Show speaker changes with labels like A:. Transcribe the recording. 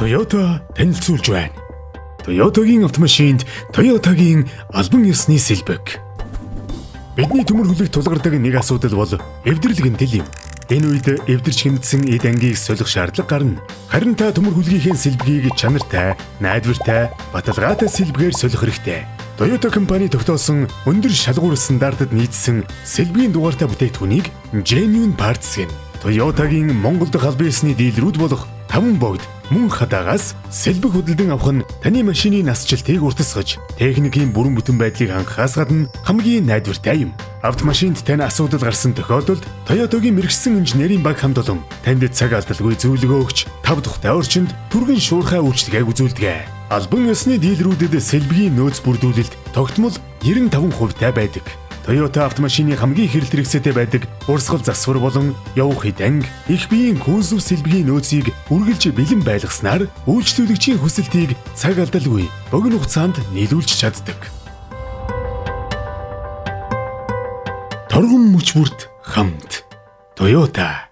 A: Toyota танилцуулж байна. Toyota-гийн автомашинд Toyota-гийн албан ёсны сэлбэг. Бидний төмөр хөлөг тулгардаг нэг асуудал бол эвдрэл гэмтэл юм. Энэ үед эвдэрч гэмтсэн эд ангийг солих шаардлага гарна. Харин та төмөр хөлгийнхээ сэлбэгийг чанартай, найдвартай, баталгаатай сэлбэгээр солих хэрэгтэй. Toyota компани тогтоосон өндөр шалгуур стандартад нийцсэн сэлбэгийн дугаартай бүтээгдэхүүнийг Genuine Parts гэнэ. Toyota-гийн Монгол дахь албан ёсны дилерүүд болох 5 богд мөн хадаагаас сэлбэг хөдөлдөн авах нь таны машины насжилтыг уртасгаж, техникийн бүрэн бүтэн байдлыг хангахаас гадна хамгийн найдвартай юм. Автомашинд тань асуудал гарсан тохиолдолд Toyota-гийн мэргэжсэн инженерийн баг хамт олон танд цаг алдалгүй зөвлөгөө өгч 5 тухтай орчинд түргэн шуурхай үйлчилгээг үзүүлдэг. Албан ёсны дилерүүдэд сэлбэгийн нөөц бүрдүүлэлт тогтмол 95% байдаг. Toyota автомашины хамгийн хэрэлт хэрэгцээтэй байдаг урсгал засвар болон явах хэдэн их биеийн кузов сэлбэгийн нөөцийг үргэлж бэлэн байлгаснаар үйлчлүүлэгчийн хүсэлтийг цаг алдалгүй богино хугацаанд нийлүүлж чаддаг. Торгон мөч бүрт хамт Toyota